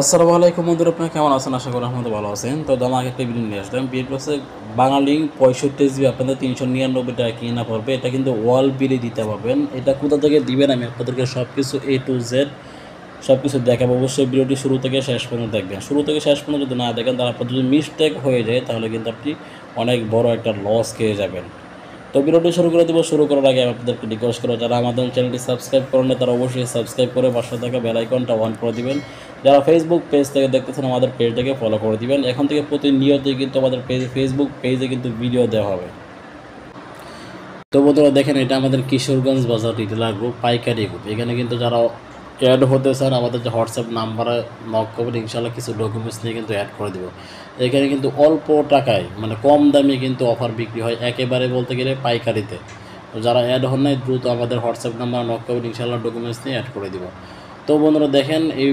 আসসালামু আলাইকুম বন্ধুরা, আপনারা কেমন আছেন? আশা করি আপনারা ভালো আছেন। তো আমাকে একটা ভিডিও নিয়ে আসলাম। বিএড প্লাসে বাঙালি 65 জিবি আপনাদের 399 টাকা কিনা পড়বে। এটা কিন্তু ওয়াল বিলে দিতে পারবেন। এটা কোথা থেকে দিবেন আমি আপনাদেরকে সব কিছু A to Z সব কিছু দেখাবো। অবশ্যই ভিডিওটি শুরু থেকে শেষ পর্যন্ত দেখবেন। শুরু থেকে শেষ পর্যন্ত যদি না দেখেন তাহলে আপনার যদি মিস্টেক হয়ে যায় তাহলে কিন্তু আপনি অনেক বড় একটা লস খেয়ে যাবেন। তো ভিডিওটি শুরু করে দেবো। শুরু করার আগে আপনাদেরকে রিকোয়েস্ট করো, যারা আমাদের চ্যানেলটি সাবস্ক্রাইব করেন না তারা অবশ্যই সাবস্ক্রাইব করে পাশে থাকা বেল আইকনটা অন করে দিবেন। যারা ফেসবুক পেজ থেকে দেখতেছেন আমাদের পেজটাকে ফলো করে দিবেন। এখন থেকে প্রতিনিয়তই কিন্তু আমাদের ফেসবুক পেজে কিন্তু ভিডিও দেওয়া হবে। তো বন্ধুরা দেখেন, এটা আমাদের কিশোরগঞ্জ বাজার রিটেলার গ্রুপ, পাইকারি গ্রুপ। এখানে কিন্তু যারা অ্যাড হতে চান আমাদের যে হোয়াটসঅ্যাপ নাম্বারে নক করবেন, ইনশাল্লাহ কিছু ডকুমেন্টস নিয়ে কিন্তু অ্যাড করে দেবো। এখানে কিন্তু অল্প টাকায় মানে কম দামে কিন্তু অফার বিক্রি হয়, একেবারে বলতে গেলে পাইকারিতে। তো যারা অ্যাড হন নাই দ্রুত আমাদের হোয়াটসঅ্যাপ নাম্বার নক করবেন, ইনশাল্লাহ ডকুমেন্টস নিয়ে অ্যাড করে দেবো। তো বন্ধুরা দেখেন, এই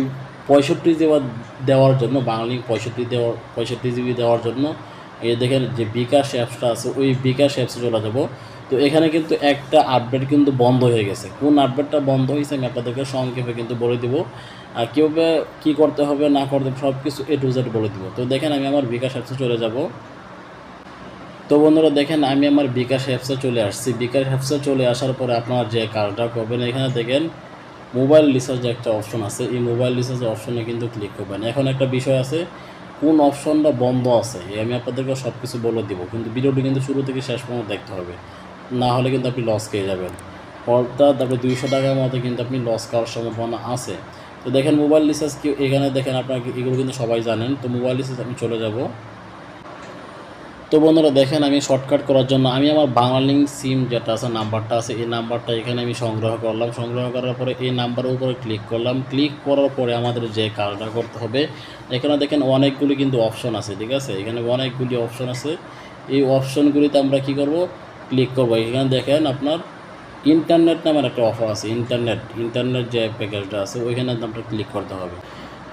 65 দেওয়ার জন্য বাংলালিংক 65 জিবি দেওয়ার জন্য এই দেখেন যে বিকাশ অ্যাপসটা আছে, ওই বিকাশ অ্যাপসে চলে যাব। তো এখানে কিন্তু একটা আপডেট কিন্তু বন্ধ হয়ে গেছে। কোন আপডেটটা বন্ধ হয়েছে আমি আপনাদেরকে সংক্ষেপে কিন্তু বলে দেবো, আর কীভাবে কী করতে হবে না করতে হবে সব কিছু A to Z বলে দেবো। তো দেখেন আমি আমার বিকাশ অ্যাপসে চলে যাব। তো বন্ধুরা দেখেন আমি আমার বিকাশ অ্যাপসে চলে আসছি। বিকাশ অ্যাপসে চলে আসার পরে আপনারা যে কাজটা করবেন, এখানে দেখেন মোবাইল রিচার্জ একটা অপশন আছে। এই মোবাইল রিচার্জ অপশনে কিন্তু ক্লিক করবেন। এখন একটা বিষয় আছে, কোন অপশনটা বন্ধ আছে আমি আপনাদেরকে সব কিছু বলে দিব, কিন্তু ভিডিওটি কিন্তু শুরু থেকে শেষ পর্যন্ত দেখতে হবে, না হলে কিন্তু আপনি লস খেয়ে যাবেন। অর্থাৎ আপনি 200 টাকার মতো কিন্তু আপনি লস খাওয়ার সম্ভাবনা আছে। তো দেখেন মোবাইল রিচার্জ কি, এখানে দেখেন আপনার এগুলো কিন্তু সবাই জানেন। তো মোবাইল রিচার্জ আমি চলে যাব। তো বন্ধুরা দেখেন, আমি শর্টকাট করার জন্য আমি আমার বাংলালিংক সিম যেটা আছে নাম্বারটা আছে, এই নাম্বারটা এখানে আমি সংগ্রহ করলাম। সংগ্রহ করার পরে এই নাম্বারের উপরে ক্লিক করলাম। ক্লিক করার পরে আমাদের যে কাজটা করতে হবে, এখানে দেখেন অনেকগুলি কিন্তু অপশন আছে, ঠিক আছে? এখানে অনেকগুলি অপশন আছে। এই অপশনগুলিতে আমরা কি করব, ক্লিক করব। এখানে দেখেন আপনার ইন্টারনেট নামের একটা অফার আছে। ইন্টারনেট যে প্যাকেজটা আছে ওইখানে আপনার ক্লিক করতে হবে।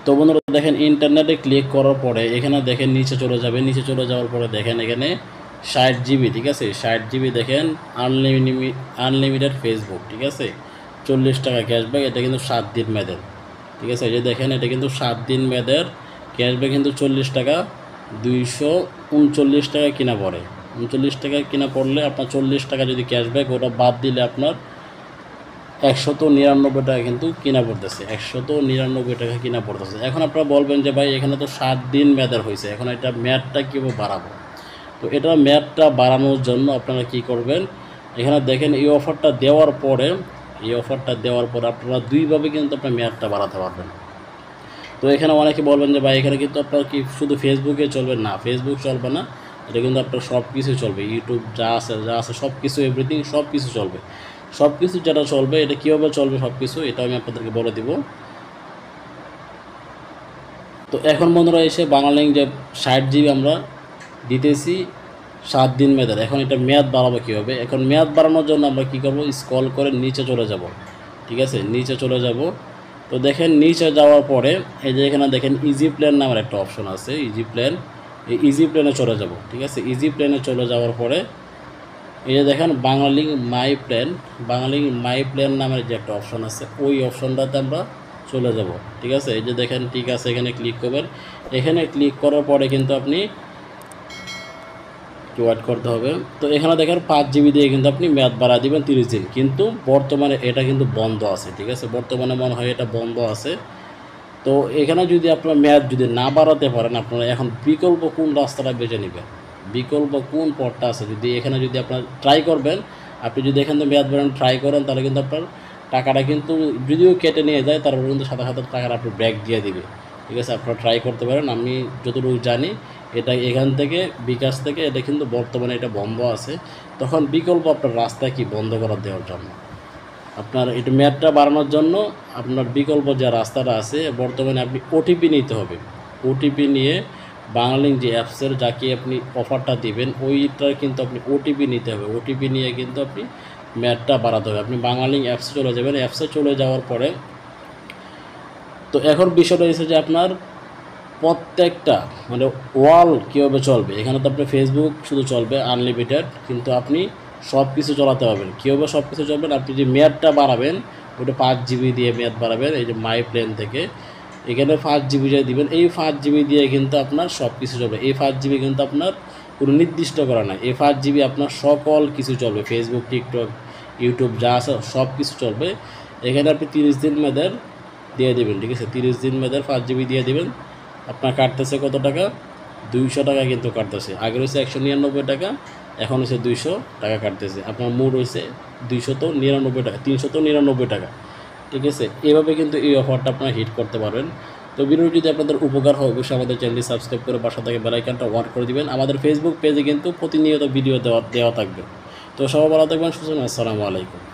তো বন্ধুরা দেখেন ইন্টারনেটে ক্লিক করার পরে এখানে দেখেন নিচে চলে যাবে। নিচে চলে যাওয়ার পরে দেখেন এখানে 60 জিবি, ঠিক আছে? 60 জিবি দেখেন আনলিমিটেড ফেসবুক, ঠিক আছে? 40 টাকা ক্যাশব্যাক। এটা কিন্তু 7 দিন মেয়াদের, ঠিক আছে? এই যে দেখেন এটা কিন্তু 7 দিন মেয়াদের ক্যাশব্যাক, কিন্তু 40 টাকা, 239 টাকা কিনা পড়ে। 39 টাকা কিনা পড়লে আপনার 40 টাকা যদি ক্যাশব্যাক, ওটা বাদ দিলে আপনার 199 টাকা কিন্তু কিনা পড়তেছে। 199 টাকা কিনা পড়তেছে। এখন আপনারা বলবেন যে ভাই এখানে তো 7 দিন মেয়াদের হয়েছে, এখন এটা মেয়াদটা কীভাবে বাড়াবো? তো এটা মেয়াদটা বাড়ানোর জন্য আপনারা কি করবেন, এখানে দেখেন এই অফারটা দেওয়ার পরে আপনারা দুইভাবে কিন্তু আপনার মেয়াদটা বাড়াতে পারবেন। তো এখানে অনেকে বলবেন যে ভাই এখানে কিন্তু আপনার কি শুধু ফেসবুকে চলবে? না, ফেসবুক চলবে না, এটা কিন্তু আপনার সব কিছু চলবে। ইউটিউব যা আছে সব কিছু, এভরিথিং সব কিছু চলবে। সব কিছু যেটা চলবে, এটা কীভাবে চলবে সব কিছু এটা আমি আপনাদেরকে বলে দিব। তো এখন বন্ধুরা এসে বাংলালিংক যে 60 জিবি আমরা দিতেছি 7 দিন মেয়াদের, এখন এটা মেয়াদ বাড়াবো কীভাবে? এখন মেয়াদ বাড়ানোর জন্য আমরা কী করবো, স্ক্রল করে নিচে চলে যাব, ঠিক আছে? নিচে চলে যাব। তো দেখেন নিচে যাওয়ার পরে এই যে এখানে দেখেন ইজি প্ল্যান নামের একটা অপশন আছে, ইজি প্ল্যান। এই ইজি প্ল্যানে চলে যাব, ঠিক আছে? ইজি প্ল্যানে চলে যাওয়ার পরে এই যে দেখেন বাংলালিংক মাই প্ল্যান নামের যে একটা অপশন আছে, ওই অপশনটাতে আমরা চলে যাব, ঠিক আছে? এই যে দেখেন, ঠিক আছে, এখানে ক্লিক করবেন। এখানে ক্লিক করার পরে কিন্তু আপনি ওয়েট করতে হবে। তো এখানে দেখেন 5 জিবি দিয়ে কিন্তু আপনি মেয়াদ বাড়া দিবেন 30 দিন, কিন্তু বর্তমানে এটা কিন্তু বন্ধ আছে, ঠিক আছে? বর্তমানে মনে হয় এটা বন্ধ আছে। তো এখানে যদি আপনার মেয়াদ যদি না বাড়াতে পারেন, আপনারা এখন বিকল্প কোন রাস্তাটা বেছে নেবেন, বিকল্প কোন পথটা আছে, যদি এখানে যদি আপনার ট্রাই করবেন, আপনি যদি এখান থেকে মেয়াদ বাড়ানো ট্রাই করেন তাহলে কিন্তু আপনার টাকাটা কিন্তু যদিও কেটে নিয়ে যায়, তারপরে কিন্তু সাথে সাথে টাকাটা আপনি ব্যাক দিয়ে দিবে, ঠিক আছে? আপনারা ট্রাই করতে পারেন। আমি যতটুকু জানি এটা এখান থেকে বিকাশ থেকে এটা কিন্তু বর্তমানে এটা বন্ধ আছে। তখন বিকল্প আপনার রাস্তা কি বন্ধ করে দেওয়ার জন্য, আপনার এটা মেয়াদটা বাড়ানোর জন্য আপনার বিকল্প যে রাস্তাটা আছে, বর্তমানে আপনি ওটিপি নিতে হবে। ওটিপি নিয়ে বাংলালিংক যে অ্যাপসের যাকে আপনি অফারটা দিবেন ওইটার কিন্তু আপনি ওটিপি নিতে হবে। ওটিপি নিয়ে কিন্তু আপনি মেয়াদটা বাড়াতে হবে। আপনি বাংলালিংক অ্যাপসে চলে যাবেন। অ্যাপসে চলে যাওয়ার পরে তো এখন বিষয়টা হচ্ছে যে আপনার প্রত্যেকটা মানে ওয়াল কীভাবে চলবে, এখানে তো আপনার ফেসবুক শুধু চলবে আনলিমিটেড, কিন্তু আপনি সব কিছু চালাতে পারবেন। কীভাবে সব কিছু চলবেন, আপনি যে মেয়াদটা বাড়াবেন ওটা 5 জিবি দিয়ে মেয়াদ বাড়াবেন, এই যে মাই প্ল্যান থেকে এখানে 5 GB যা দিবেন, এই 5 GB দিয়ে কিন্তু আপনার সব কিছু চলবে। এই 5 GB কিন্তু আপনার কোনো নির্দিষ্ট করা নাই, এই 5 GB আপনার সকল কিছু চলবে, ফেসবুক, টিকটক, ইউটিউব যা আছে সব কিছু চলবে। এখানে আপনি 30 দিন মেয়াদের দিয়ে দেবেন, ঠিক আছে? 30 দিন মেয়াদের 5 GB দিয়ে দেবেন। আপনার কাটতেছে কত টাকা? 200 টাকা কিন্তু কাটতেছে। আগে হয়েছে 199 টাকা, এখন হচ্ছে 200 টাকা কাটতেছে। আপনার মোট হয়েছে 299 টাকা, 399 টাকা, ঠিক আছে? এভাবে কিন্তু এই অফারটা আপনারা হিট করতে পারবেন। তো ভিডিওটি যদি আপনাদের উপকার হয় অবশ্যই আমাদের চ্যানেলটি সাবস্ক্রাইব করে পাশে থেকে বেল আইকনটা অন করে দিবেন। আমাদের ফেসবুক পেজে কিন্তু প্রতিনিয়ত ভিডিও দেওয়া থাকবে। তো সবাই ভালো থাকবেন, সুস্থ থাকবেন। আসসালামু আলাইকুম।